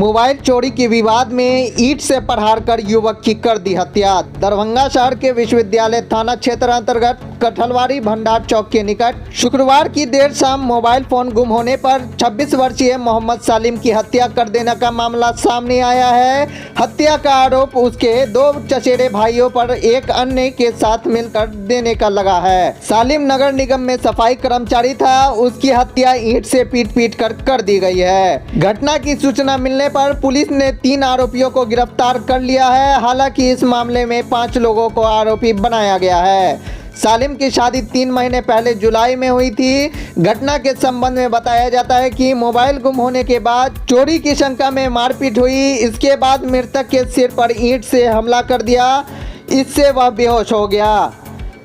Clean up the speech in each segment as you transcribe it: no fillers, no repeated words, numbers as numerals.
Mobile चोरी के विवाद में ईंट से प्रहार कर युवक की कर दी हत्या। दरभंगा शहर के विश्वविद्यालय थाना क्षेत्र अंतर्गत कठलवाड़ी भंडार चौक के निकट शुक्रवार की देर शाम मोबाइल फोन गुम होने पर 26 वर्षीय मोहम्मद सालिम की हत्या कर देने का मामला सामने आया है। हत्या का आरोप उसके दो चचेरे भाइयों पर एक अन्य के साथ मिलकर देने का लगा है। सालिम नगर निगम में सफाई कर्मचारी था। उसकी हत्या ईंट से पीट कर दी गई है। घटना की सूचना मिलने पर पुलिस ने 3 आरोपियों को गिरफ्तार कर लिया है। हालांकि इस मामले में 5 लोगों को आरोपी बनाया गया है। सालिम की शादी 3 महीने पहले जुलाई में हुई थी। घटना के संबंध में बताया जाता है कि मोबाइल गुम होने के बाद चोरी की शंका में मारपीट हुई। इसके बाद मृतक के सिर पर ईंट से हमला कर दिया। इससे वह बेहोश हो गया।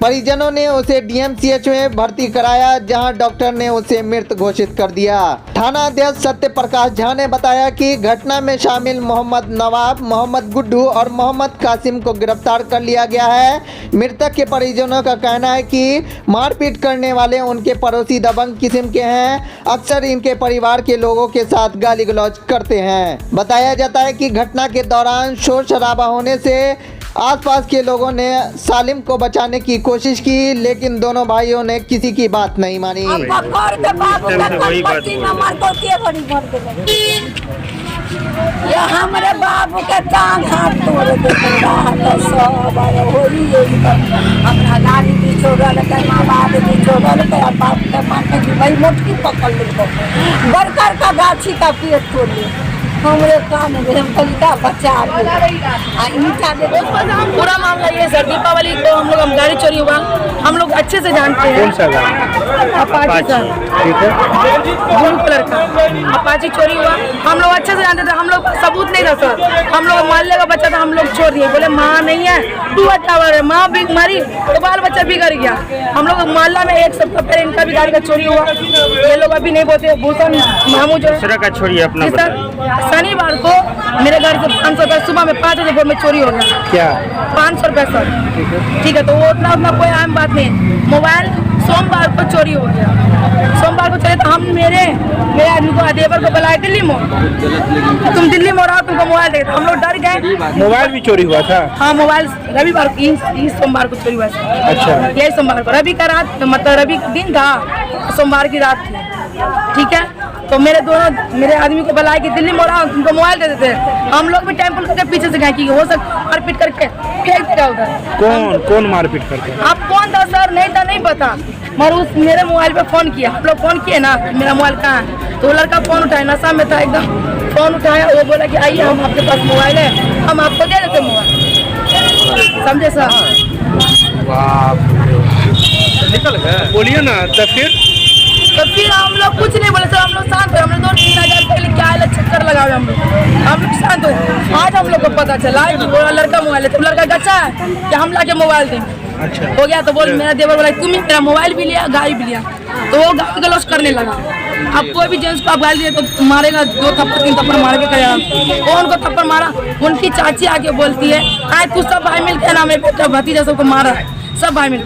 परिजनों ने उसे डीएमसीएच में भर्ती कराया, जहां डॉक्टर ने उसे मृत घोषित कर दिया। थाना अध्यक्ष सत्य प्रकाश झा ने बताया कि घटना में शामिल मोहम्मद नवाब, मोहम्मद गुड्डू और मोहम्मद कासिम को गिरफ्तार कर लिया गया है। मृतक के परिजनों का कहना है कि मारपीट करने वाले उनके पड़ोसी दबंग किस्म के हैं। अक्सर इनके परिवार के लोगों के साथ गाली गलौज करते हैं। बताया जाता है कि घटना के दौरान शोर शराबा होने से आसपास के लोगों ने सालिम को बचाने की कोशिश की, लेकिन दोनों भाइयों ने किसी की बात नहीं मानी। ये हमारे बाबू के टांग हाथ तोड़ अपना गाड़ी भी छोड़ा लेते, माँ बाप भी छोड़ा लेते, और बाप के माथे की भाई मोटकी पकड़ लेते, बरकर का गाछी का पेट तोड़ ले। हमारे काम में हम कलिका बच्चा पूरा मामला ये सर, दीपावली को हम गाड़ी चोरी हुआ, हम लोग अच्छे से जानते हैं। कौन सा गाड़ी? अपाची सर, ठीक है। ब्लू कलर का अपाची चोरी हुआ, हम लोग अच्छे से जानते थे। हम लोग सबूत नहीं था सर, हम लोग मोहल्ले का बच्चा था, हम लोग छोड़ दिए। बोले माँ नहीं है, तू टावर है, माँ भी मरी तो बाल बच्चा बिगड़ गया। हम लोग मोहल्ला में एक सप्ताह पहले इनका भी गाड़ी का चोरी हुआ। ये लोग अभी नहीं बोलते। भूषण मामू जो का चोरी अपना शनिवार को मेरे घर से 500 रुपये सुबह में 5 बजे भोर में चोरी हो गया। क्या 500 रुपये सर? ठीक है, तो वो उतना कोई अहम बात नहीं। मोबाइल सोमवार को चोरी हो गया। सोमवार को चले तो हम मेरे आदमी को देवर को बुलाए दिल्ली में, तुम दिल्ली में रहो, तुमको मोबाइल दे। हम लोग डर गए। मोबाइल भी चोरी हुआ था? हाँ, मोबाइल रविवार इस सोमवार को चोरी हुआ। अच्छा, यही सोमवार को, रवि का रात, मतलब रवि का दिन था, सोमवार की रात थी। ठीक है, तो मेरे आदमी को बुलाए कि दिल्ली में रहो, तुमको मोबाइल दे देते। हम लोग भी टेम्पल करके पीछे से गए कि हो सकता मारपीट करके फेंक देगा उधर। कौन मारपीट करते? आप कौन था सर? नहीं था, नहीं पता। मगर मेरे मोबाइल पे फोन किया, हम लोग फोन किए ना, मेरा मोबाइल कहाँ है, तो वो लड़का फोन उठाया, नशा में था एकदम। फोन उठाया, वो बोला कि आइए, हम आपके पास मोबाइल है, हम आपको दे देते मोबाइल। समझे सर? निकल गए। बोलिए ना। तो फिर हम लोग कुछ नहीं बोले सर, हम लोग शांत हुए। हमने 2-3 हज़ार पहले क्या है चक्कर लगाए हम लोग शांत हुए। आज हम लोग को पता चला कि वो लड़का मोबाइल है, तो लड़का गच्चा है कि हम लाके मोबाइल देंगे। अच्छा, हो गया तो बोल मेरा देवर बोला तुम ही मेरा मोबाइल भी लिया, गाड़ी भी लिया, तो वो गाली गलौज करने लगा। अब कोई भी जेंट्स को आप गाली दिए तो मारेगा, 2 थप्पड़ 3 थप्पड़ मार के करेगा। वो उनको थप्पड़ मारा, उनकी चाची आके बोलती है आज तू सब भाई मिलकर ना मेरे बेटा भतीजा सबको मारा, सब भाई मिल।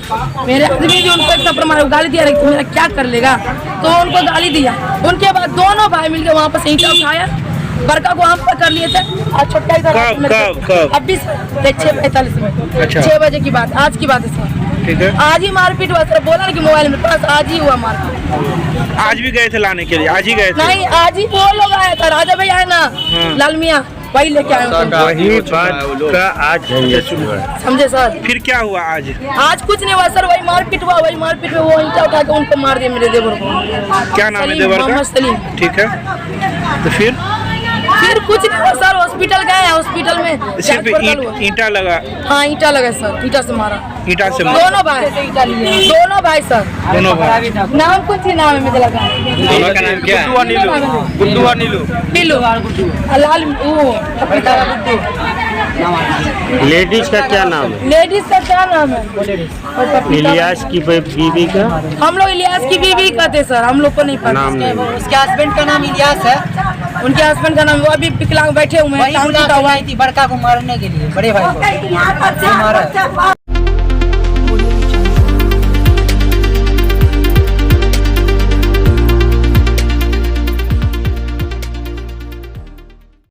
मेरे आदमी भी उनको एक थप्पड़ मारा, गाली दिया, तो मेरा क्या कर लेगा, तो उनको गाली दिया। उनके बाद दोनों भाई मिलकर वहाँ पर ईंटा उठाया, बड़का को हम पकड़ लिए थे और छोटा इधर अभी 6:45 में। अच्छा, 6 बजे की बात, आज की बात है सर। ठीक है, आज ही मारपीट हुआ सर, बोला ना कि मोबाइल में पास, आज ही हुआ मारपीट। आज भी गए थे लाने के लिए? आज ही गए थे? नहीं, आज ही वो लोग आया था, राजा भाई आए ना, लाल मियाँ, वही लेके आए। वही बात का आज समझे सर? फिर क्या हुआ आज? आज कुछ नहीं हुआ सर, वही मारपीट हुआ। वही मारपीट में वो ईंटा उठा के उनको मार दिया, मेरे देवर को। क्या नाम है देवर का? मोहम्मद सलीम। ठीक है, तो फिर कुछ नहीं हुआ सर, हॉस्पिटल गए, हॉस्पिटल में सिर्फ ईंटा लगा? हाँ, ईंटा लगा सर, ईंटा से मारा। ईंटा से मारा? दोनों भाई सर। दोनों भाई। नाम कुछ ही नाम है मुझे लगा। दोनों का नाम क्या है? गुड्डू और नीलू। लाल लेडीज का क्या नाम है? लेडीज का क्या नाम है? इलियास की बीवी का? हम लोग इलियास की बीवी कहते सर, हम लोग को नहीं पता। उसके हस्बैंड का नाम इलियास है। उनके हस्बैंड का नाम, वो अभी विकलांग बैठे हुए हैं, बड़का को मारने के लिए, बड़े भाई को।